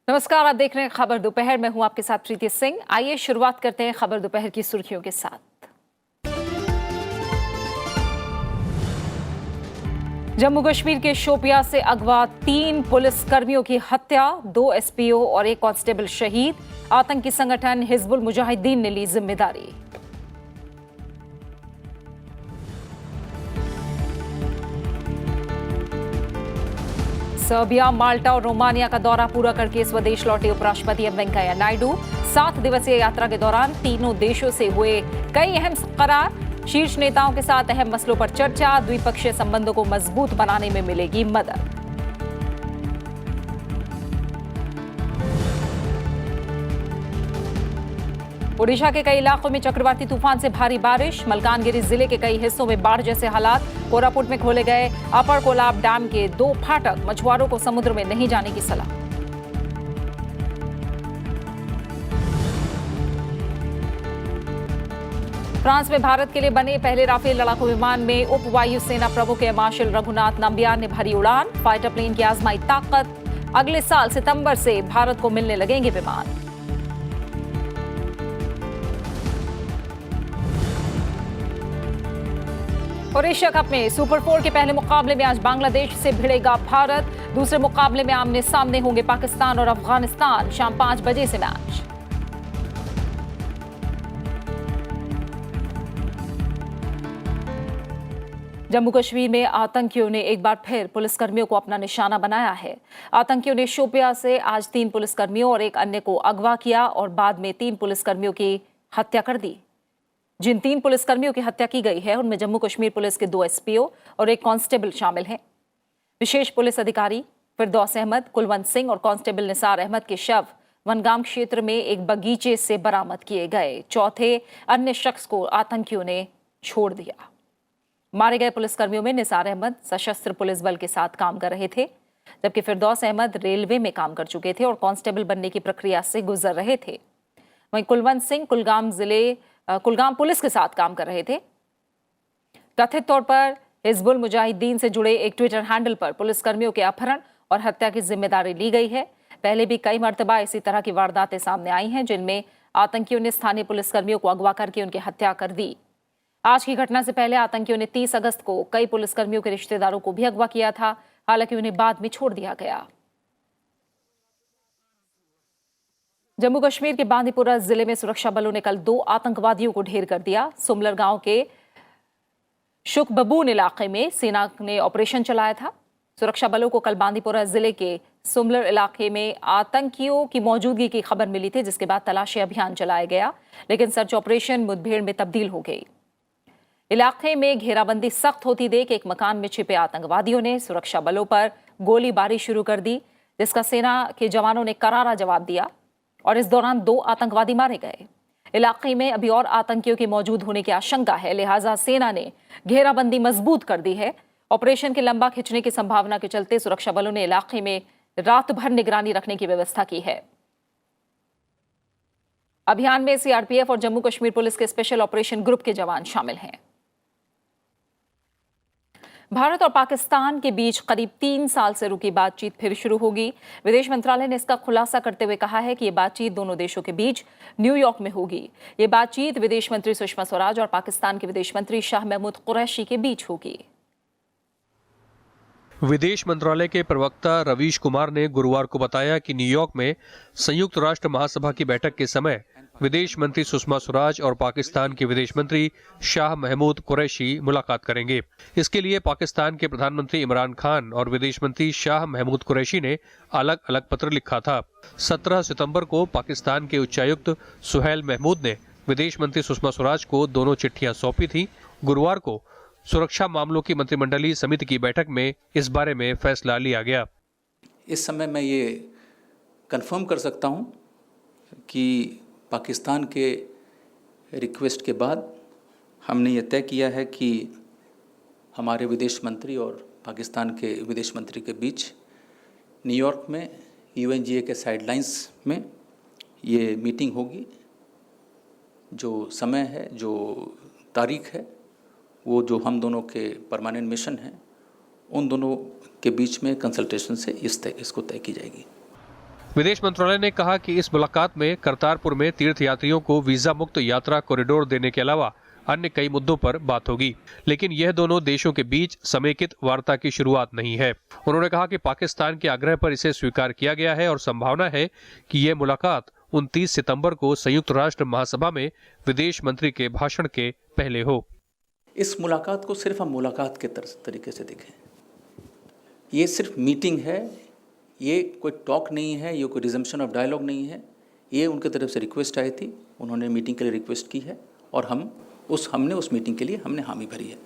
नमस्कार, आप देख रहे हैं खबर दोपहर में। हूं आपके साथ प्रीति सिंह। आइए शुरुआत करते हैं खबर दोपहर की सुर्खियों के साथ। जम्मू कश्मीर के शोपिया से अगवा 3 पुलिस कर्मियों की हत्या, 2 एसपीओ और 1 कांस्टेबल शहीद। आतंकी संगठन हिजबुल मुजाहिदीन ने ली जिम्मेदारी। सर्बिया, माल्टा और रोमानिया का दौरा पूरा करके स्वदेश लौटे उपराष्ट्रपति एम वेंकैया नायडू। 7 दिवसीय यात्रा के दौरान तीनों देशों से हुए कई अहम करार। शीर्ष नेताओं के साथ अहम मसलों पर चर्चा। द्विपक्षीय संबंधों को मजबूत बनाने में मिलेगी मदद। ओडिशा के कई इलाकों में चक्रवाती तूफान से भारी बारिश। मलकानगिरी जिले के कई हिस्सों में बाढ़ जैसे हालात। कोरापुट में खोले गए अपर कोलाब डैम के 2 फाटक। मछुआरों को समुद्र में नहीं जाने की सलाह। फ्रांस में भारत के लिए बने पहले राफेल लड़ाकू विमान में उप वायुसेना प्रमुख एयर मार्शल रघुनाथ नंबियार ने भरी उड़ान। फाइटर प्लेन की आजमाई ताकत। अगले साल सितंबर से भारत को मिलने लगेंगे विमान। और एशिया कप में सुपर 4 के पहले मुकाबले में आज बांग्लादेश से भिड़ेगा भारत। दूसरे मुकाबले में आमने सामने होंगे पाकिस्तान और अफगानिस्तान। शाम 5 बजे से मैच। जम्मू कश्मीर में आतंकियों ने एक बार फिर पुलिसकर्मियों को अपना निशाना बनाया है। आतंकियों ने शोपिया से आज 3 पुलिसकर्मियों और एक अन्य को अगवा किया और बाद में 3 पुलिसकर्मियों की हत्या कर दी। जिन 3 पुलिसकर्मियों की हत्या की गई है उनमें जम्मू कश्मीर पुलिस के 2 एसपीओ और 1 कांस्टेबल शामिल हैं। विशेष पुलिस अधिकारी फिरदौस अहमद, कुलवंत सिंह और कांस्टेबल निसार अहमद के शव वनगाम क्षेत्र में एक बगीचे से बरामद किए गए। चौथे अन्य शख्स को आतंकियों ने छोड़ दिया। मारे गए पुलिसकर्मियों में निसार अहमद सशस्त्र पुलिस बल के साथ काम कर रहे थे, जबकि फिरदौस अहमद रेलवे में काम कर चुके थे और कांस्टेबल बनने की प्रक्रिया से गुजर रहे थे। वहीं कुलवंत सिंह कुलगाम पुलिस के साथ काम कर रहे थे। कथित तौर पर हिजबुल मुजाहिदीन से जुड़े एक ट्विटर हैंडल पर पुलिसकर्मियों के अपहरण और हत्या की जिम्मेदारी ली गई है। पहले भी कई मर्तबा इसी तरह की वारदातें सामने आई हैं, जिनमें आतंकियों ने स्थानीय पुलिसकर्मियों को अगवा करके उनकी हत्या कर दी। आज की घटना से पहले आतंकियों ने 30 अगस्त को कई पुलिसकर्मियों के रिश्तेदारों को भी अगवा किया था। हालांकि उन्हें बाद में छोड़ दिया गया। जम्मू कश्मीर के बांदीपुरा जिले में सुरक्षा बलों ने कल 2 आतंकवादियों को ढेर कर दिया। सुमलर गांव के शुकबबून इलाके में सेना ने ऑपरेशन चलाया था। सुरक्षा बलों को कल बांदीपुरा जिले के सुमलर इलाके में आतंकियों की मौजूदगी की खबर मिली थी, जिसके बाद तलाशी अभियान चलाया गया, लेकिन सर्च ऑपरेशन मुठभेड़ में तब्दील हो गई। इलाके में घेराबंदी सख्त होती देख एक मकान में छिपे आतंकवादियों ने सुरक्षा बलों पर गोलीबारी शुरू कर दी, जिसका सेना के जवानों ने करारा जवाब दिया और इस दौरान 2 आतंकवादी मारे गए। इलाके में अभी और आतंकियों के मौजूद होने की आशंका है, लिहाजा सेना ने घेराबंदी मजबूत कर दी है। ऑपरेशन के लंबा खिंचने की संभावना के चलते सुरक्षा बलों ने इलाके में रात भर निगरानी रखने की व्यवस्था की है। अभियान में सीआरपीएफ और जम्मू कश्मीर पुलिस के स्पेशल ऑपरेशन ग्रुप के जवान शामिल हैं। भारत और पाकिस्तान के बीच करीब 3 साल से रुकी बातचीत फिर शुरू होगी। विदेश मंत्रालय ने इसका खुलासा करते हुए कहा है कि ये बातचीत दोनों देशों के बीच न्यूयॉर्क में होगी। ये बातचीत विदेश मंत्री सुषमा स्वराज और पाकिस्तान के विदेश मंत्री शाह महमूद कुरैशी के बीच होगी। विदेश मंत्रालय के प्रवक्ता रवीश कुमार ने गुरुवार को बताया कि न्यूयॉर्क में संयुक्त राष्ट्र महासभा की बैठक के समय विदेश मंत्री सुषमा स्वराज और पाकिस्तान के विदेश मंत्री शाह महमूद कुरैशी मुलाकात करेंगे। इसके लिए पाकिस्तान के प्रधानमंत्री इमरान खान और विदेश मंत्री शाह महमूद कुरैशी ने अलग अलग पत्र लिखा था। 17 सितंबर को पाकिस्तान के उच्चायुक्त सुहैल महमूद ने विदेश मंत्री सुषमा स्वराज को दोनों चिट्ठियां सौंपी थी। गुरुवार को सुरक्षा मामलों की मंत्रिमंडलीय समिति की बैठक में इस बारे में फैसला लिया गया। इस समय मैं ये कंफर्म कर सकता हूँ कि पाकिस्तान के रिक्वेस्ट के बाद हमने ये तय किया है कि हमारे विदेश मंत्री और पाकिस्तान के विदेश मंत्री के बीच न्यूयॉर्क में यूएनजीए के साइडलाइंस में ये मीटिंग होगी। जो समय है, जो तारीख है, वो जो हम दोनों के परमानेंट मिशन हैं उन दोनों के बीच में कंसल्टेशन से इसको तय की जाएगी। विदेश मंत्रालय ने कहा कि इस मुलाकात में करतारपुर में तीर्थयात्रियों को वीजा मुक्त यात्रा कॉरिडोर देने के अलावा अन्य कई मुद्दों पर बात होगी, लेकिन यह दोनों देशों के बीच समेकित वार्ता की शुरुआत नहीं है। उन्होंने कहा कि पाकिस्तान के आग्रह पर इसे स्वीकार किया गया है और संभावना है कि यह मुलाकात 29 सितंबर को संयुक्त राष्ट्र महासभा में विदेश मंत्री के भाषण के पहले हो। इस मुलाकात को सिर्फ हम मुलाकात के तरीके से देखें। ये सिर्फ मीटिंग है, ये कोई टॉक नहीं है, ये कोई रिजम्पशन ऑफ डायलॉग नहीं है। ये उनकी तरफ से रिक्वेस्ट आई थी, उन्होंने मीटिंग के लिए रिक्वेस्ट की है और हमने उस मीटिंग के लिए हमने हामी भरी है।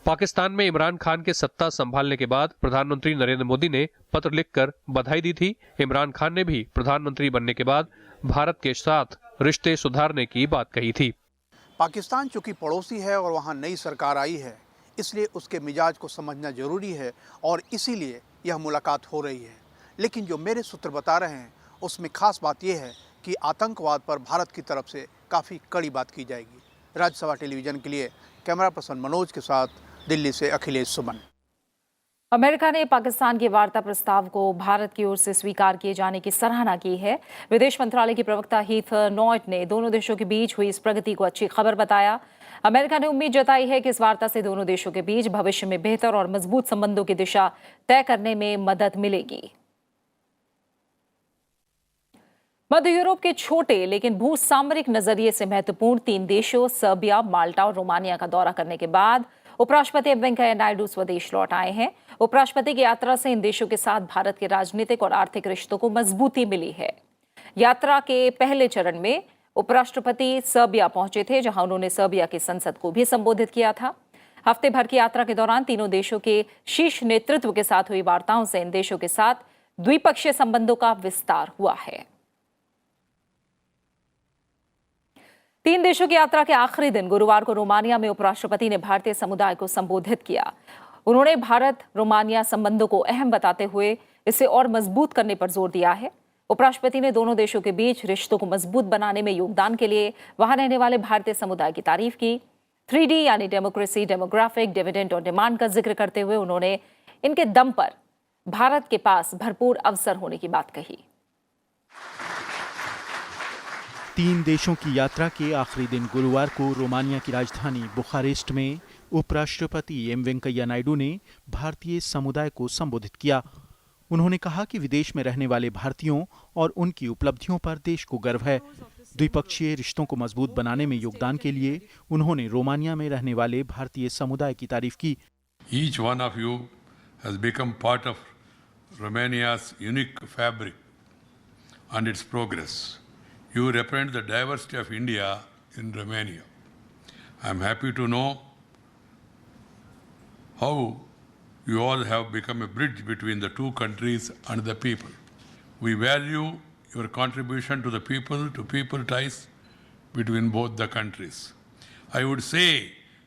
पाकिस्तान में इमरान खान के सत्ता संभालने के बाद प्रधानमंत्री नरेंद्र मोदी ने पत्र लिखकर बधाई दी थी। इमरान खान ने भी प्रधानमंत्री बनने के बाद भारत के साथ रिश्ते सुधारने की बात कही थी। पाकिस्तान चूंकि पड़ोसी है और वहां नई सरकार आई है, इसलिए उसके मिजाज को समझना जरूरी है और इसीलिए यह मुलाकात हो रही है। लेकिन जो मेरे सूत्र बता रहे हैं उसमें खास बात यह है कि आतंकवाद पर भारत की तरफ से काफ़ी कड़ी बात की जाएगी। राज्यसभा टेलीविजन के लिए कैमरा पर्सन मनोज के साथ दिल्ली से अखिलेश सुमन। अमेरिका ने पाकिस्तान के वार्ता प्रस्ताव को भारत की ओर से स्वीकार किए जाने की सराहना की है। विदेश मंत्रालय के प्रवक्ता हीथर नॉट ने दोनों देशों के बीच हुई इस प्रगति को अच्छी खबर बताया। अमेरिका ने उम्मीद जताई है कि इस वार्ता से दोनों देशों के बीच भविष्य में बेहतर और मजबूत संबंधों की दिशा तय करने में मदद मिलेगी। मध्य यूरोप के छोटे लेकिन भूसामरिक नजरिए से महत्वपूर्ण 3 देशों सर्बिया, माल्टा और रोमानिया का दौरा करने के बाद उपराष्ट्रपति एम वेंकैया नायडू स्वदेश लौट आए हैं। उपराष्ट्रपति की यात्रा से इन देशों के साथ भारत के राजनीतिक और आर्थिक रिश्तों को मजबूती मिली है। यात्रा के पहले चरण में उपराष्ट्रपति सर्बिया पहुंचे थे, जहां उन्होंने सर्बिया की संसद को भी संबोधित किया था। हफ्ते भर की यात्रा के दौरान तीनों देशों के शीर्ष नेतृत्व के साथ हुई वार्ताओं से इन देशों के साथ द्विपक्षीय संबंधों का विस्तार हुआ है। 3 देशों की यात्रा के आखिरी दिन गुरुवार को रोमानिया में उपराष्ट्रपति ने भारतीय समुदाय को संबोधित किया। उन्होंने भारत रोमानिया संबंधों को अहम बताते हुए इसे और मजबूत करने पर जोर दिया है। उपराष्ट्रपति ने दोनों देशों के बीच रिश्तों को मजबूत बनाने में योगदान के लिए वहां रहने वाले भारतीय समुदाय की तारीफ की। 3D यानी डेमोक्रेसी, डेमोग्राफिक, डिविडेंड और डिमांड का जिक्र करते हुए उन्होंने इनके दम पर भारत के पास भरपूर अवसर होने की बात कही। 3 देशों की यात्रा के आखिरी दिन गुरुवार को रोमानिया की राजधानी बुखारेस्ट में उपराष्ट्रपति एम वेंकैया नायडू ने भारतीय समुदाय को संबोधित किया। उन्होंने कहा कि विदेश में रहने वाले भारतीयों और उनकी उपलब्धियों पर देश को गर्व है। द्विपक्षीय रिश्तों को मजबूत बनाने में योगदान के लिए उन्होंने रोमानिया में रहने वाले भारतीय समुदाय की तारीफ की। Each one of you has become part of Romania's unique fabric and its progress. You represent the diversity of India in Romania. I am happy to know how you all have become a bridge between the two countries and the people. We value your contribution to the people ties between both the countries. I would say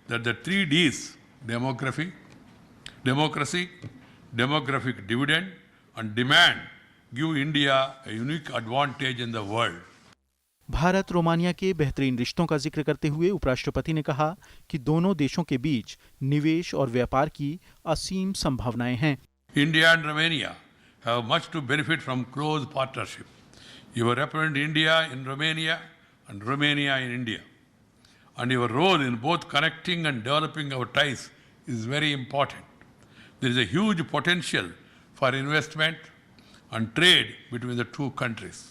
that the 3 Ds, demography, demographic dividend and demand give India a unique advantage in the world. Bharat Romania के बेहतरीन रिश्तों का जिक्र करते हुए उपराष्ट्रपति ने कहा कि दोनों देशों के बीच निवेश और व्यापार की असीम संभावनाएं हैं। India and Romania have much to benefit from close partnership. You represent India in Romania and Romania in India. And your role in both connecting and developing our ties is very important. There is a huge potential for investment and trade between the two countries.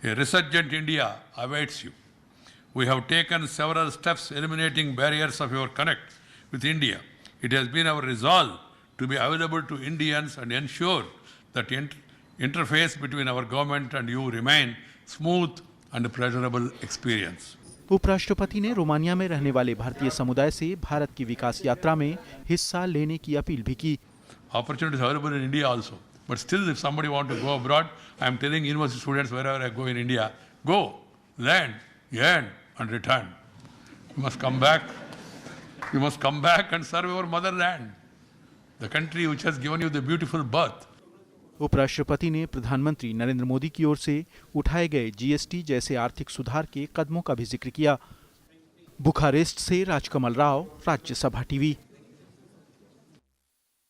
A resurgent India awaits you. We have taken several steps eliminating barriers of your connect with India. It has been our resolve to be available to Indians and ensure that interface between our government and you remain smooth and pleasurable experience. उपराष्ट्रपति ने Romania में रहने वाले भारतीय समुदाय से भारत की विकास यात्रा में हिस्सा लेने की अपील भी की। Opportunities available in India also. But still, if somebody want to go abroad, I am telling university students wherever I go in India, go, learn, earn, and return. You must come back. You must come back and serve your motherland, the country which has given you the beautiful birth. उपराष्ट्रपति ने प्रधानमंत्री नरेंद्र मोदी की ओर से उठाए गए GST जैसे आर्थिक सुधार के कदमों का भी जिक्र किया। बुखारेस्ट से राजकमल राव, राज्यसभा टीवी।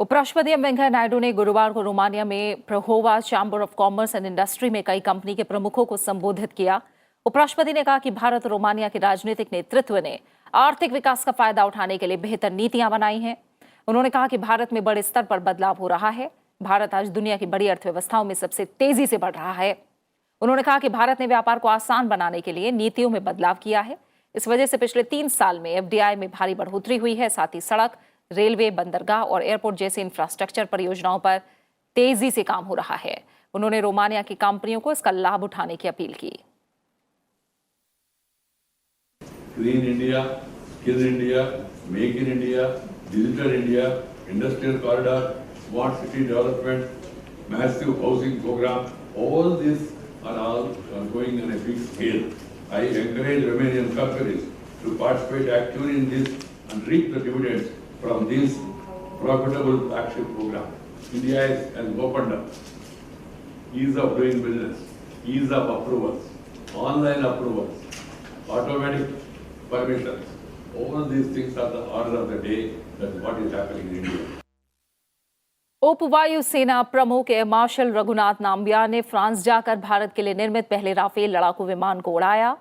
उपराष्ट्रपति एम वेंकैया नायडू ने गुरुवार को रोमानिया में Prahova chamber of commerce and industry में कई कंपनी के प्रमुखों को संबोधित किया। उपराष्ट्रपति ने कहा कि भारत और रोमानिया के राजनीतिक नेतृत्व ने आर्थिक विकास का फायदा उठाने के लिए बेहतर नीतियां बनाई हैं। उन्होंने कहा कि भारत में बड़े स्तर पर बदलाव हो रहा है। भारत आज दुनिया की बड़ी अर्थव्यवस्थाओं में सबसे तेजी से बढ़ रहा है। उन्होंने कहा कि भारत ने व्यापार को आसान बनाने के लिए नीतियों में बदलाव किया है। इस वजह से पिछले 3 साल में एफडीआई में भारी बढ़ोतरी हुई है। साथ ही सड़क, रेलवे, बंदरगाह और एयरपोर्ट जैसी इंफ्रास्ट्रक्चर परियोजनाओं पर तेजी से काम हो रहा है। उन्होंने रोमानिया की कंपनियों को इसका लाभ उठाने की अपील की। Clean India, Skill India, Make in India, Digital India, Industrial Corridor, Smart City Development, Massive Housing Program, all these are all going on a big scale. I encourage Romanian companies to participate actively in this and reap the dividends from this profitable flagship program. India has opened up ease of doing business, ease of approvals, online approvals, automatic permissions. All these things are the order of the day. That's what is happening in India. उप वायु सेना प्रमुख air marshal Raghunath Nambiar ने France जाकर भारत के लिए निर्मित पहले राफेल लड़ाकू विमान को उड़ाया।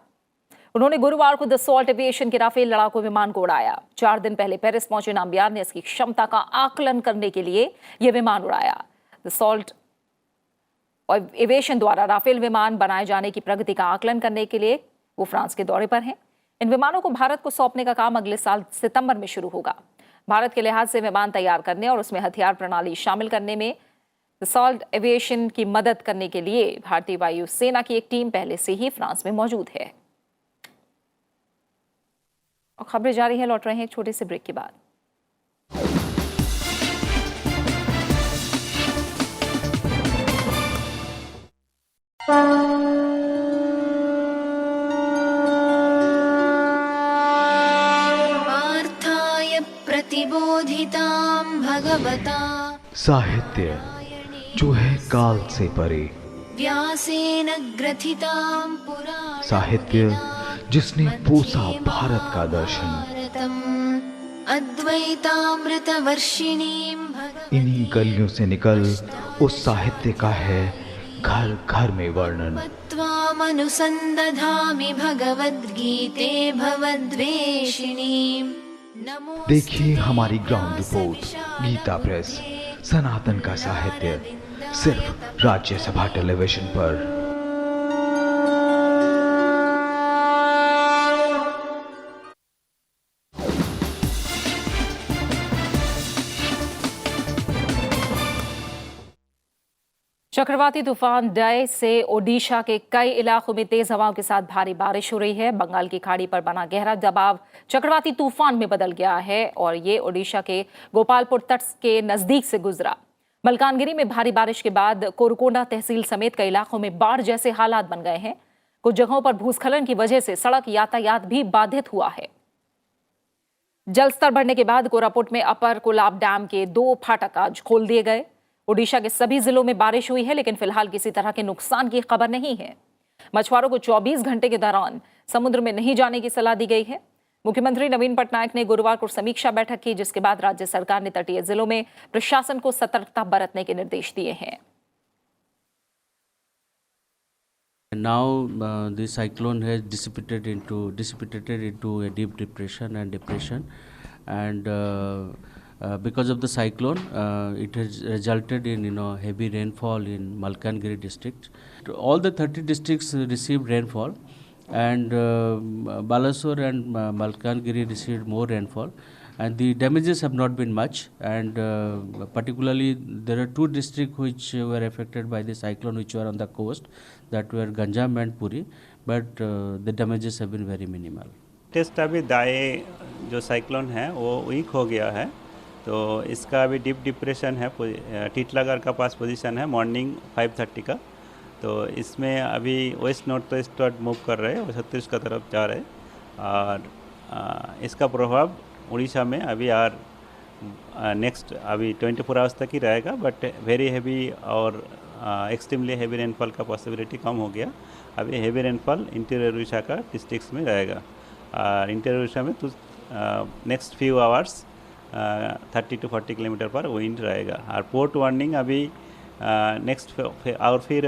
उन्होंने गुरुवार को दसॉल्ट एविएशन के राफेल लड़ाकू विमान को उड़ाया। 4 दिन पहले पेरिस पहुंचे नाम्बियार ने इसकी क्षमता का आकलन करने के लिए यह विमान उड़ाया। दसॉल्ट एविएशन द्वारा राफेल विमान बनाए जाने की प्रगति का आकलन करने के लिए वो फ्रांस के दौरे पर हैं। इन विमानों को भारत को सौंपने का काम अगले साल सितंबर में शुरू होगा। भारत के लिहाज से विमान तैयार करने और उसमें हथियार प्रणाली शामिल करने में दसॉल्ट एविएशन की मदद करने के लिए भारतीय वायु सेना की एक टीम पहले से ही फ्रांस में मौजूद है। और खबरें जारी हैं, लौट रहे हैं एक छोटे से ब्रेक के बाद। पार्थाय प्रतिबोधितां भगवता साहित्य जो है काल से परे, व्यासेन ग्रथितां पुराण साहित्य जिसने पोसा भारत का दर्शन, अद्वैतामृतवर्षिणीं इन्हीं गलियों से निकल उस साहित्य का है घर घर में वर्णन। त्वामनुसंदधामि भगवद्गीते भवद्वेषिणीं। देखिए हमारी ग्राउंड रिपोर्ट गीता प्रेस, सनातन का साहित्य, सिर्फ राज्यसभा टेलीविजन पर। चक्रवाती तूफान डय से ओडिशा के कई इलाकों में तेज हवाओं के साथ भारी बारिश हो रही है। बंगाल की खाड़ी पर बना गहरा दबाव चक्रवाती तूफान में बदल गया है और ये ओडिशा के गोपालपुर तट के नजदीक से गुजरा। मलकानगिरी में भारी बारिश के बाद कोरकोंडा तहसील समेत कई इलाकों में बाढ़ जैसे हालात बन गए हैं। कुछ जगहों पर भूस्खलन की वजह से सड़क यातायात भी बाधित हुआ है। जलस्तर बढ़ने के बाद कोरापुट में अपर कोलाब डैम के 2 फाटक आज खोल दिए गए। ओडिशा के सभी जिलों में बारिश हुई है, लेकिन फिलहाल किसी तरह के नुकसान की खबर नहीं है। मछुआरों को 24 घंटे के दौरान समुद्र में नहीं जाने की सलाह दी गई है। मुख्यमंत्री नवीन पटनायक ने गुरुवार को समीक्षा बैठक की, जिसके बाद राज्य सरकार ने तटीय जिलों में प्रशासन को सतर्कता बरतने के निर्देश दिए हैं। Now the cyclone has dissipated into a deep depression, and because of the cyclone, it has resulted in heavy rainfall in Malkangiri district. All the 30 districts received rainfall, and Balasore and Malkangiri received more rainfall, and the damages have not been much. And particularly, there are 2 districts which were affected by the cyclone, which were on the coast, that were Ganjam and Puri, but the damages have been very minimal. Test अभी दाएं जो cyclone है वो week हो गया है, तो इसका अभी डीप डिप्रेशन है। टीटलागढ़ का पास पोजीशन है मॉर्निंग 5:30 का, तो इसमें अभी वेस्ट नॉर्थ वेस्ट मूव कर रहे हैं, छत्तीस का तरफ जा रहे हैं। और इसका प्रभाव उड़ीसा में अभी नेक्स्ट अभी 24 आवर्स तक ही रहेगा, बट वेरी हैवी और एक्सट्रीमली हैवी रेनफॉल का पॉसिबिलिटी कम हो गया। अभी हैवी रेनफॉल इंटीरियर उड़ीसा का डिस्ट्रिक्ट्स में रहेगा। इंटीरियर उड़ीसा में तो next few hours 30 to 40 kilometre पर विंड रहेगा। और पोर्ट वार्निंग अभी नेक्स्ट और फिर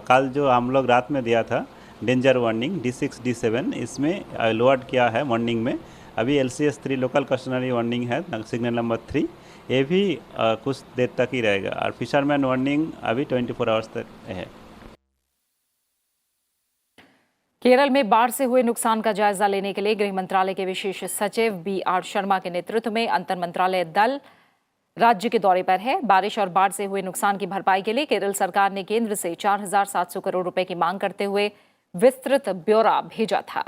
कल जो हम लोग रात में दिया था डेंजर वार्निंग D6 D7, इसमें लोअर किया है मॉर्निंग में। अभी LCS 3 लोकल कस्टमरी वार्निंग है सिग्नल नंबर 3, ये भी कुछ देर तक ही रहेगा। और फिशरमैन वार्निंग अभी 24 आवर्स तक है। केरल में बाढ़ से हुए नुकसान का जायजा लेने के लिए गृह मंत्रालय के विशेष सचिव BR शर्मा के नेतृत्व में अंतर मंत्रालय दल राज्य के दौरे पर है। बारिश और बाढ़ से हुए नुकसान की भरपाई के लिए केरल सरकार ने केंद्र से 4,700 करोड़ रुपए की मांग करते हुए विस्तृत ब्यौरा भेजा था।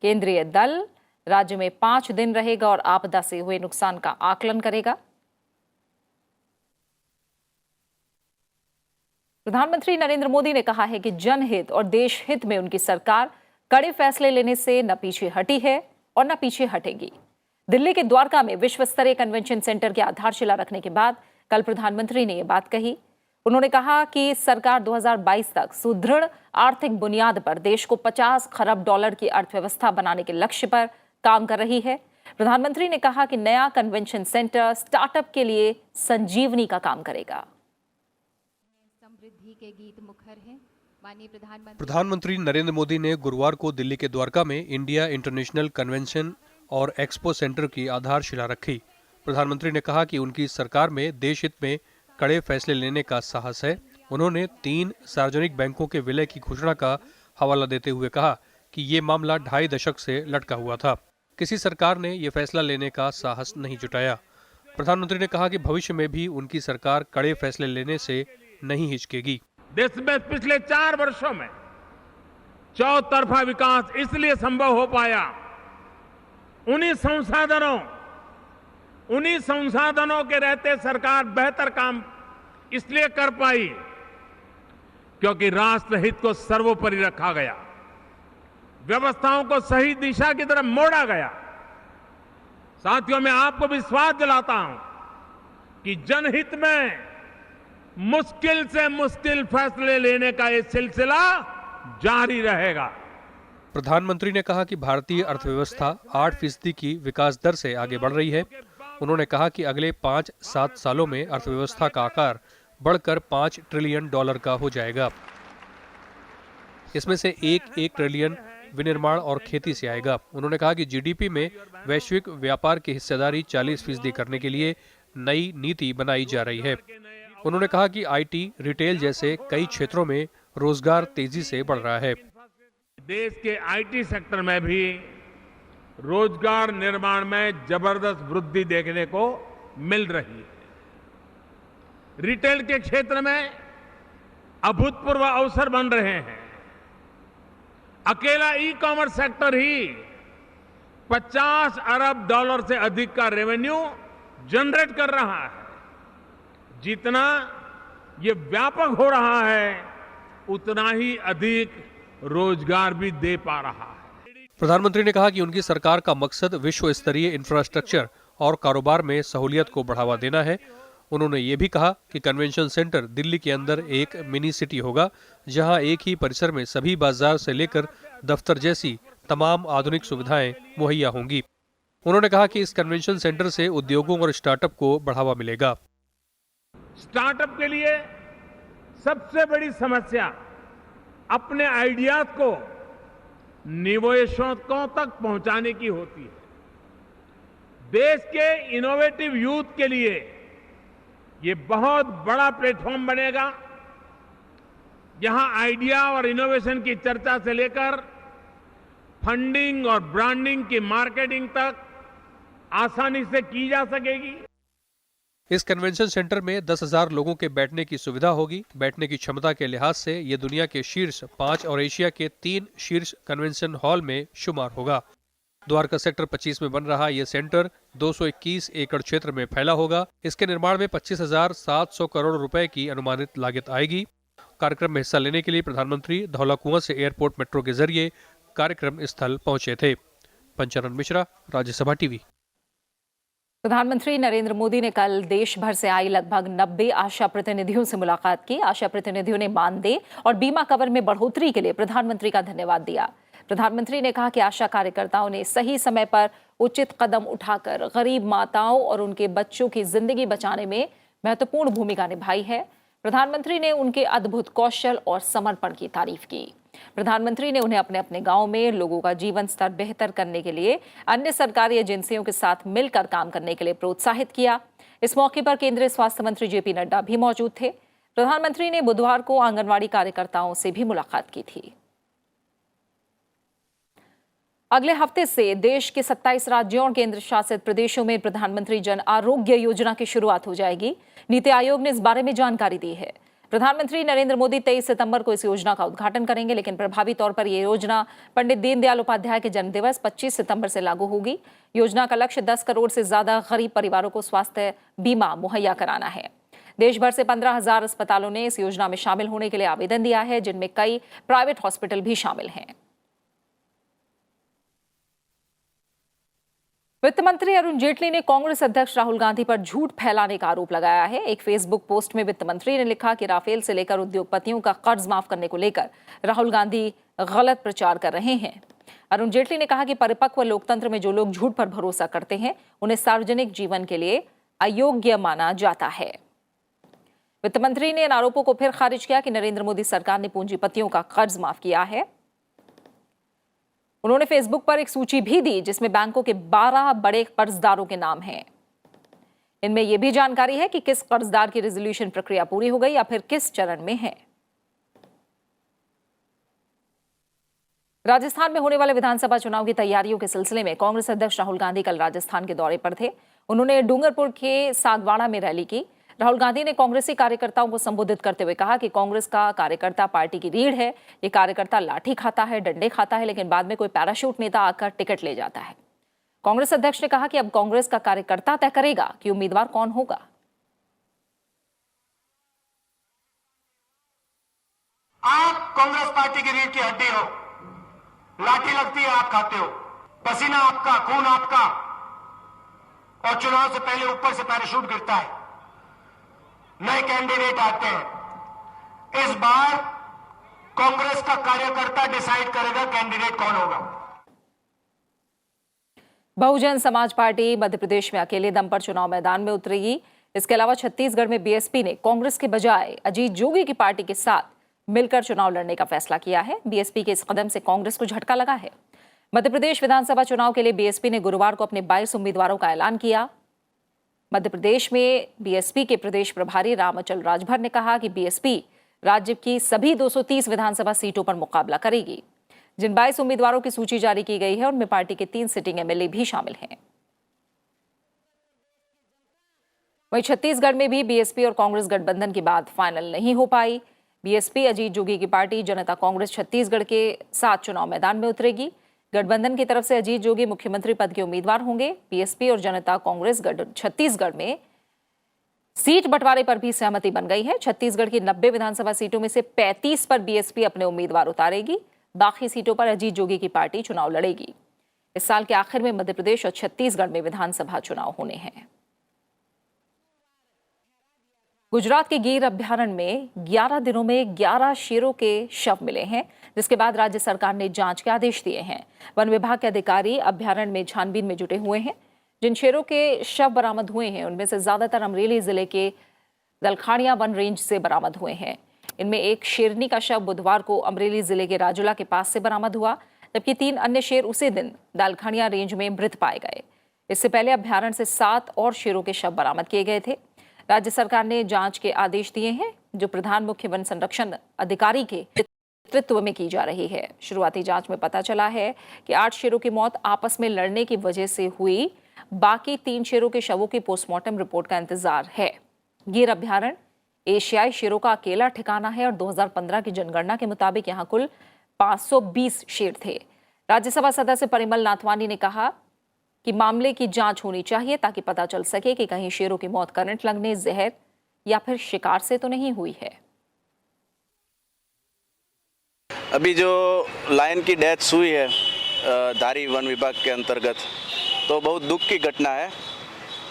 केंद्रीय दल राज्य में 5 दिन रहेगा और आपदा से हुए नुकसान का आकलन करेगा। प्रधानमंत्री नरेंद्र मोदी ने कहा है कि जनहित और देश हित में उनकी सरकार कड़े फैसले लेने से न पीछे हटी है और न पीछे हटेगी। दिल्ली के द्वारका में विश्व स्तरीय कन्वेंशन सेंटर की आधारशिला रखने के बाद कल प्रधानमंत्री ने यह बात कही। उन्होंने कहा कि सरकार 2022 तक सुदृढ़ आर्थिक बुनियाद पर देश को 50 खरब डॉलर की अर्थव्यवस्था बनाने के लक्ष्य पर काम कर रही है। प्रधानमंत्री ने कहा कि नया कन्वेंशन सेंटर स्टार्टअप के लिए संजीवनी का काम करेगा। समृद्धि के गीत मुखर हैं। माननीय प्रधानमंत्री नरेंद्र मोदी ने गुरुवार को दिल्ली के द्वारका में इंडिया इंटरनेशनल कन्वेंशन और एक्सपो सेंटर की आधारशिला रखी। प्रधानमंत्री ने कहा कि उनकी सरकार में देश हित में कड़े फैसले लेने का साहस है। उन्होंने 3 सार्वजनिक बैंकों के विलय की घोषणा का हवाला देते हुए कहा कि ये मामला 2.5 दशक से लटका हुआ था। किसी सरकार ने ये फैसला लेने का साहस नहीं जुटाया। प्रधानमंत्री ने कहा कि भविष्य में भी उनकी सरकार कड़े फैसले लेने से नहीं हिचकेगी। देश में पिछले 4 वर्षों में चौतरफा विकास इसलिए संभव हो पाया, उन्हीं संसाधनों के रहते सरकार बेहतर काम इसलिए कर पाई क्योंकि राष्ट्र हित को सर्वोपरि रखा गया, व्यवस्थाओं को सही दिशा की तरफ मोड़ा गया। साथियों, मैं आपको विश्वास दिलाता हूं कि जनहित में मुश्किल से मुश्किल फैसले लेने का ये सिलसिला जारी रहेगा। प्रधानमंत्री ने कहा कि भारतीय अर्थव्यवस्था 8% की विकास दर से आगे बढ़ रही है। उन्होंने कहा कि अगले 5-7 सालों में अर्थव्यवस्था का आकार बढ़कर $5 ट्रिलियन का हो जाएगा। इसमें से 1 ट्रिलियन विनिर्माण और खेती से आएगा। उन्होंने कहा कि जीडीपी में वैश्विक व्यापार की हिस्सेदारी 40% करने के लिए नई नीति बनाई जा रही है। उन्होंने कहा कि आईटी, रिटेल जैसे कई क्षेत्रों में रोजगार तेजी से बढ़ रहा है। देश के आईटी सेक्टर में भी रोजगार निर्माण में जबरदस्त वृद्धि देखने को मिल रही है। रिटेल के क्षेत्र में अभूतपूर्व अवसर बन रहे हैं। अकेला ई-कॉमर्स सेक्टर ही $50 अरब से अधिक का रेवेन्यू जनरेट कर रहा है। जितना ये व्यापक हो रहा है उतना ही अधिक रोजगार भी दे पा रहा है। प्रधानमंत्री ने कहा कि उनकी सरकार का मकसद विश्व स्तरीय इंफ्रास्ट्रक्चर और कारोबार में सहूलियत को बढ़ावा देना है। उन्होंने ये भी कहा कि कन्वेंशन सेंटर दिल्ली के अंदर एक मिनी सिटी होगा, जहां एक ही परिसर में सभी बाजार से लेकर दफ्तर जैसी तमाम आधुनिक सुविधाएं मुहैया होंगी। उन्होंने कहा कि इस कन्वेंशन सेंटर से उद्योगों और स्टार्टअप को बढ़ावा मिलेगा। स्टार्टअप के लिए सबसे बड़ी समस्या अपने आइडियाज को निवेशकों तक पहुंचाने की होती है। देश के इनोवेटिव यूथ के लिए ये बहुत बड़ा प्लेटफॉर्म बनेगा, जहां आइडिया और इनोवेशन की चर्चा से लेकर फंडिंग और ब्रांडिंग की मार्केटिंग तक आसानी से की जा सकेगी। इस कन्वेंशन सेंटर में 10,000 लोगों के बैठने की सुविधा होगी। बैठने की क्षमता के लिहाज से ये दुनिया के शीर्ष 5 और एशिया के 3 शीर्ष कन्वेंशन हॉल में शुमार होगा। द्वारका सेक्टर 25 में बन रहा यह सेंटर 221 एकड़ क्षेत्र में फैला होगा। इसके निर्माण में 25,700 करोड़ रुपए की अनुमानित लागत आएगी। कार्यक्रम में हिस्सा लेने के लिए प्रधानमंत्री धौलाकुआं से एयरपोर्ट मेट्रो के जरिए कार्यक्रम स्थल पहुंचे थे। पंचानन मिश्रा, राज्यसभा टीवी। प्रधानमंत्री नरेंद्र मोदी ने कल देश भर से आई लगभग 90 आशा प्रतिनिधियों से मुलाकात की। आशा प्रतिनिधियों ने मानदेय और बीमा कवर में बढ़ोतरी के लिए प्रधानमंत्री का धन्यवाद दिया। प्रधानमंत्री ने कहा कि आशा कार्यकर्ताओं ने सही समय पर उचित कदम उठाकर गरीब माताओं और उनके बच्चों की जिंदगी बचाने में महत्वपूर्ण भूमिका निभाई है। प्रधानमंत्री ने उनके अद्भुत कौशल और समर्पण की तारीफ की। प्रधानमंत्री ने उन्हें अपने अपने गांव में लोगों का जीवन स्तर बेहतर करने के लिए अन्य सरकारी एजेंसियों के साथ मिलकर काम करने के लिए प्रोत्साहित किया। इस मौके पर केंद्रीय स्वास्थ्य मंत्री जेपी नड्डा भी मौजूद थे। प्रधानमंत्री ने बुधवार को आंगनवाड़ी कार्यकर्ताओं से भी मुलाकात की थी। अगले हफ्ते से देश के 27 राज्यों और केंद्र शासित प्रदेशों में प्रधानमंत्री जन आरोग्य योजना की शुरुआत हो जाएगी। नीति आयोग ने इस बारे में जानकारी दी है। प्रधानमंत्री नरेंद्र मोदी 23 सितंबर को इस योजना का उद्घाटन करेंगे, लेकिन प्रभावी तौर पर यह योजना पंडित दीनदयाल उपाध्याय के जन्मदिवस 25 सितंबर से लागू होगी। योजना का लक्ष्य 10 करोड़ से ज्यादा गरीब परिवारों को स्वास्थ्य बीमा मुहैया कराना है। देश भर से 15,000 अस्पतालों ने इस योजना में शामिल होने के लिए आवेदन दिया है, जिनमें कई प्राइवेट हॉस्पिटल भी शामिल हैं। वित्त मंत्री अरुण जेटली ने कांग्रेस अध्यक्ष राहुल गांधी पर झूठ फैलाने का आरोप लगाया है। एक फेसबुक पोस्ट में वित्त मंत्री ने लिखा कि राफेल से लेकर उद्योगपतियों का कर्ज माफ करने को लेकर राहुल गांधी गलत प्रचार कर रहे हैं। अरुण जेटली ने कहा कि परिपक्व लोकतंत्र में जो लोग झूठ पर भरोसा करते हैं, उन्हें सार्वजनिक जीवन के लिए अयोग्य माना जाता है। वित्त मंत्री ने इन आरोपों को फिर खारिज किया कि नरेंद्र मोदी सरकार ने पूंजीपतियों का कर्ज माफ किया है। उन्होंने फेसबुक पर एक सूची भी दी जिसमें बैंकों के 12 बड़े कर्जदारों के नाम हैं। इनमें यह भी जानकारी है कि किस कर्जदार की रेजोल्यूशन प्रक्रिया पूरी हो गई या फिर किस चरण में है। राजस्थान में होने वाले विधानसभा चुनाव की तैयारियों के सिलसिले में कांग्रेस अध्यक्ष राहुल गांधी कल राजस्थान के दौरे पर थे। उन्होंने डूंगरपुर के सागवाड़ा में रैली की। राहुल गांधी ने कांग्रेसी कार्यकर्ताओं को संबोधित करते हुए कहा कि कांग्रेस का कार्यकर्ता पार्टी की रीढ़ है। ये कार्यकर्ता लाठी खाता है, डंडे खाता है, लेकिन बाद में कोई पैराशूट नेता आकर टिकट ले जाता है। कांग्रेस अध्यक्ष ने कहा कि अब कांग्रेस का कार्यकर्ता तय करेगा कि उम्मीदवार कौन होगा। आप कांग्रेस पार्टी की रीढ़ की हड्डी हो, लाठी लगती है आप खाते हो, पसीना आपका, खून आपका, और चुनाव से पहले ऊपर से पैराशूट गिरता है। नए कैंडिडेट आते हैं। इस बार कांग्रेस का कार्यकर्ता डिसाइड करेगा कैंडिडेट कौन होगा। बहुजन समाज पार्टी मध्य प्रदेश में अकेले दम पर चुनाव मैदान में उतरेगी। इसके अलावा छत्तीसगढ़ में बीएसपी ने कांग्रेस के बजाय अजीत जोगी की पार्टी के साथ मिलकर चुनाव लड़ने का फैसला किया है। बीएसपी के इस कदम से कांग्रेस को झटका लगा है। मध्य प्रदेश विधानसभा चुनाव के लिए बीएसपी ने गुरुवार को अपने 22 उम्मीदवारों का ऐलान किया। मध्य प्रदेश में बीएसपी के प्रदेश प्रभारी रामअचल राजभर ने कहा कि बीएसपी राज्य की सभी 230 विधानसभा सीटों पर मुकाबला करेगी। जिन 22 उम्मीदवारों की सूची जारी की गई है, उनमें पार्टी के 3 सिटिंग एमएलए भी शामिल हैं। वहीं छत्तीसगढ़ में भी बीएसपी और कांग्रेस गठबंधन की बात फाइनल नहीं हो पाई। बीएसपी अजीत जोगी की पार्टी जनता कांग्रेस छत्तीसगढ़ के साथ चुनाव मैदान में उतरेगी। गठबंधन की तरफ से अजीत जोगी मुख्यमंत्री पद के उम्मीदवार होंगे। बीएसपी और जनता कांग्रेस छत्तीसगढ़ में सीट बंटवारे पर भी सहमति बन गई है। छत्तीसगढ़ की 90 विधानसभा सीटों में से 35 पर बीएसपी अपने उम्मीदवार उतारेगी। बाकी सीटों पर अजीत जोगी की पार्टी चुनाव लड़ेगी। इस साल के आखिर में मध्य प्रदेश और छत्तीसगढ़ में विधानसभा चुनाव होने हैं। गुजरात के गिर अभ्यारण्य में 11 दिनों में 11 शेरों के शव मिले हैं, जिसके बाद राज्य सरकार ने जांच के आदेश दिए हैं। वन विभाग के अधिकारी अभ्यारण्य में छानबीन में जुटे हुए हैं। जिन शेरों के शव बरामद हुए हैं, उनमें से ज्यादातर अमरेली जिले के दलखाड़िया वन रेंज से बरामद हुए हैं। इनमें एक शेरनी का शव बुधवार को अमरेली जिले के राजूला के पास से बरामद हुआ, जबकि 3 अन्य शेर उसी दिन दलखाड़िया रेंज में मृत पाए गए। इससे पहले अभ्यारण्य से 7 और शेरों के शव बरामद किए गए थे। राज्य सरकार ने जांच के आदेश दिए हैं, जो प्रधान मुख्य वन संरक्षण अधिकारी के नेतृत्व में की जा रही है। शुरुआती जांच में पता चला है कि 8 शेरों की मौत आपस में लड़ने की वजह से हुई। बाकी 3 शेरों के शवों की पोस्टमार्टम रिपोर्ट का इंतजार है। गिर अभ्यारण्य एशियाई शेरों का अकेला ठिकाना है और 2015 की जनगणना के मुताबिक यहाँ कुल 520 शेर थे। राज्यसभा सदस्य परिमल नाथवानी ने कहा कि मामले की जांच होनी चाहिए ताकि पता चल सके कि कहीं शेरों की मौत करंट लगने, जहर या फिर शिकार से तो नहीं हुई है। अभी जो लायन की डेथ हुई है धारी वन विभाग के अंतर्गत, तो बहुत दुख की घटना है।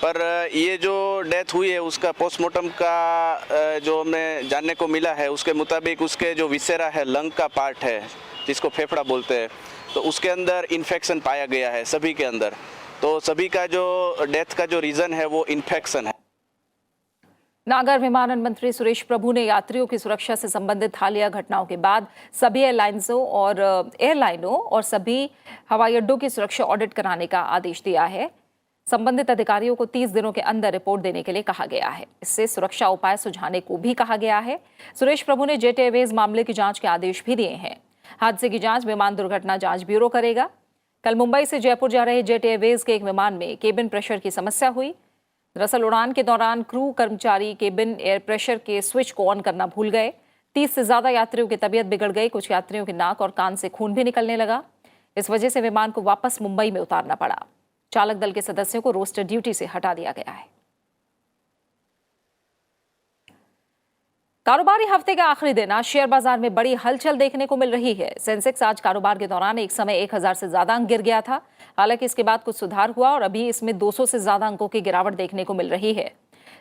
पर ये जो डेथ हुई है उसका पोस्टमार्टम का जो हमें जानने को मिला है, उसके मुताबिक उसके जो विसेरा है, लंग का पार्ट है जिसको फेफड़ा बोलते हैं, तो उसके अंदर इन्फेक्शन पाया गया है सभी के अंदर। तो सभी का जो डेथ का जो रीज़न है वो इन्फेक्शन है। नागर विमानन मंत्री सुरेश प्रभु ने यात्रियों की सुरक्षा से संबंधित हालिया घटनाओं के बाद सभी एयरलाइनों और सभी हवाई अड्डों की सुरक्षा ऑडिट कराने का आदेश दिया है। संबंधित अधिकारियों को 30 दिनों के अंदर रिपोर्ट देने के लिए कहा गया है। इससे सुरक्षा उपाय सुझाने को भी कहा गया है। सुरेश प्रभु ने जेट एयरवेज मामले की जांच के आदेश भी दिए हैं। हादसे की जांच विमान दुर्घटना जांच ब्यूरो करेगा। कल मुंबई से जयपुर जा रहे जेट एयरवेज के एक विमान में केबिन प्रेशर की समस्या हुई। दरअसल उड़ान के दौरान क्रू कर्मचारी केबिन एयर प्रेशर के स्विच को ऑन करना भूल गए। 30 से ज्यादा यात्रियों की तबीयत बिगड़ गई। कुछ यात्रियों के नाक और कान से खून भी निकलने लगा। इस वजह से विमान को वापस मुंबई में उतारना पड़ा। चालक दल के सदस्यों को रोस्टर ड्यूटी से हटा दिया गया है। कारोबारी हफ्ते का आखिरी दिन आज शेयर बाजार में बड़ी हलचल देखने को मिल रही है। सेंसेक्स आज कारोबार के दौरान एक समय 1000 से ज्यादा अंक गिर गया था। हालांकि इसके बाद कुछ सुधार हुआ और अभी इसमें 200 से ज्यादा अंकों की गिरावट देखने को मिल रही है।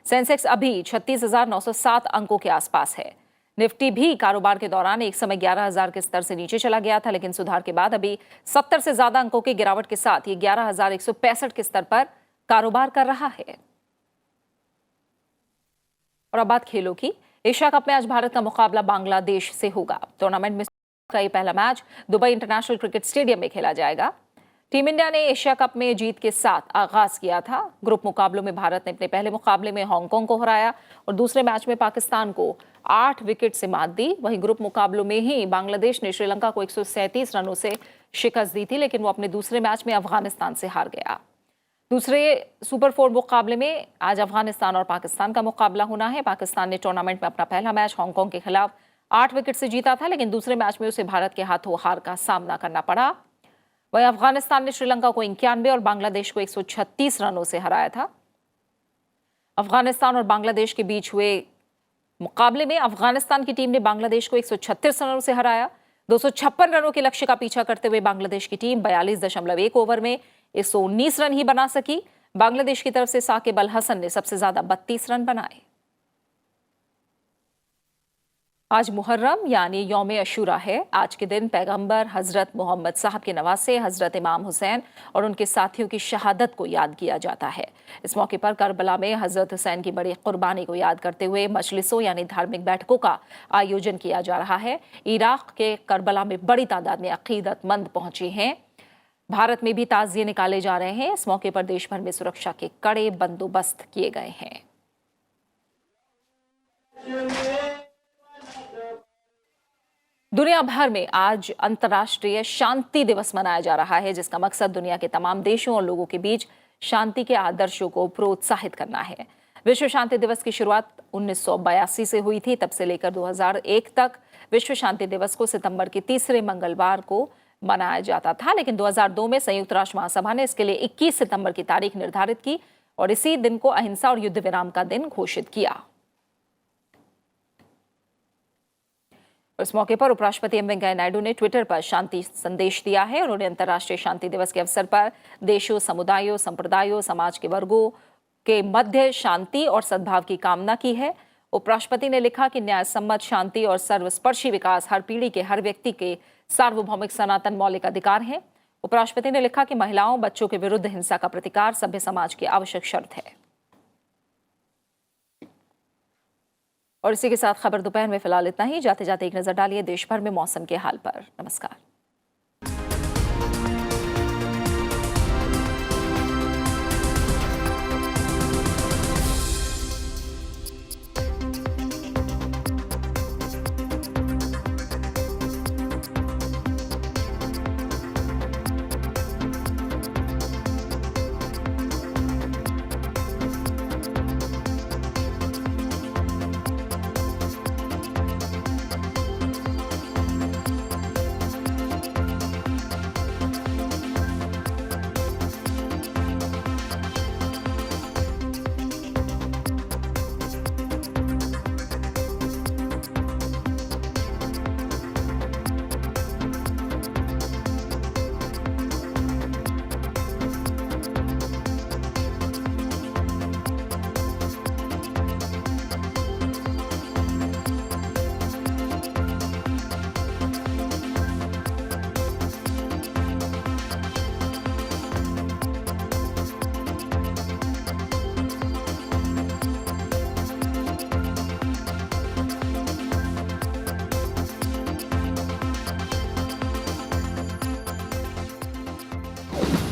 सेंसेक्स अभी 36,907 अंकों के आसपास है। निफ्टी भी कारोबार के दौरान एक समय 11,000 के स्तर से नीचे चला गया था, लेकिन सुधार के बाद अभी 70 से ज्यादा अंकों की गिरावट के साथ ये 11,165 के स्तर पर कारोबार कर रहा है। और अब बात खेलों की। एशिया कप में आज भारत का मुकाबला बांग्लादेश से होगा। टूर्नामेंट में का ये पहला match Dubai international cricket stadium में खेला जाएगा। टीम इंडिया ने एशिया कप में जीत के साथ आगाज किया था। ग्रुप मुकाबलों में भारत ने अपने पहले मुकाबले में हांगकांग को हराया और दूसरे मैच में पाकिस्तान को 8 विकेट से मात दी। वहीं ग्रुप मुकाबलों में ही बांग्लादेश ने श्रीलंका को 137 रनों से शिकस्त दी थी, लेकिन वो अपने दूसरे मैच में अफगानिस्तान से हार गया। दूसरे सुपर 4 मुकाबले में आज अफगानिस्तान और पाकिस्तान का मुकाबला होना है। पाकिस्तान ने टूर्नामेंट में अपना पहला मैच हांगकांग के खिलाफ 8 विकेट से जीता था, लेकिन दूसरे मैच में उसे भारत के हाथों हार का सामना करना पड़ा। वहीं अफगानिस्तान ने श्रीलंका को 91 और बांग्लादेश को 136 रनों से हराया था। अफगानिस्तान और बांग्लादेश के बीच हुए मुकाबले में अफगानिस्तान की टीम ने बांग्लादेश को 136 रनों से हराया। 256 रनों के लक्ष्य का पीछा करते हुए बांग्लादेश की टीम 42.1 ओवर में 119 रन ही बना सकी। बांग्लादेश की तरफ से साकिब अल हसन ने सबसे ज्यादा 32 रन बनाए। आज मुहर्रम यानी यौम अशूरा है। आज के दिन पैगंबर हजरत मोहम्मद साहब के नवासे हजरत इमाम हुसैन और उनके साथियों की शहादत को याद किया जाता है। इस मौके पर करबला में हजरत हुसैन की बड़ी कुर्बानी को याद करते हुए मजलिसों यानी धार्मिक बैठकों का आयोजन किया जा रहा है। इराक के करबला में बड़ी तादाद में अकीदतमंद पहुंचे हैं। भारत में भी ताज़िये निकाले जा रहे हैं। इस मौके पर देश भर में सुरक्षा के कड़े बंदोबस्त किए गए हैं। दुनिया भर में आज अंतर्राष्ट्रीय शांति दिवस मनाया जा रहा है, जिसका मकसद दुनिया के तमाम देशों और लोगों के बीच शांति के आदर्शों को प्रोत्साहित करना है। विश्व शांति दिवस की शुरुआत 1982 से हुई थी। तब से लेकर 2001 तक विश्व शांति दिवस को सितंबर के तीसरे मंगलवार को मनाया जाता था, लेकिन 2002 में संयुक्त राष्ट्र महासभा ने इसके लिए 21 सितंबर की तारीख निर्धारित की और इसी दिन को अहिंसा और युद्ध विराम का दिन घोषित किया। इस मौके पर उपराष्ट्रपति एम वेंकैया नायडू ने ट्विटर पर शांति संदेश दिया है। उन्होंने अंतर्राष्ट्रीय शांति दिवस के अवसर पर देशों, समुदायों, संप्रदायों, समाज के वर्गों के मध्य शांति और सद्भाव की कामना की है। उपराष्ट्रपति ने लिखा कि न्याय सम्मत शांति और सर्वस्पर्शी विकास हर पीढ़ी के हर व्यक्ति के सार्वभौमिक सनातन मौलिक अधिकार हैं। उपराष्ट्रपति ने लिखा कि महिलाओं, बच्चों के विरुद्ध हिंसा का प्रतिकार सभ्य समाज की आवश्यक शर्त है। और इसी के साथ खबर दोपहर में फिलहाल इतना ही। जाते जाते एक नजर डालिए देश भर में मौसम के हाल पर। नमस्कार। हो।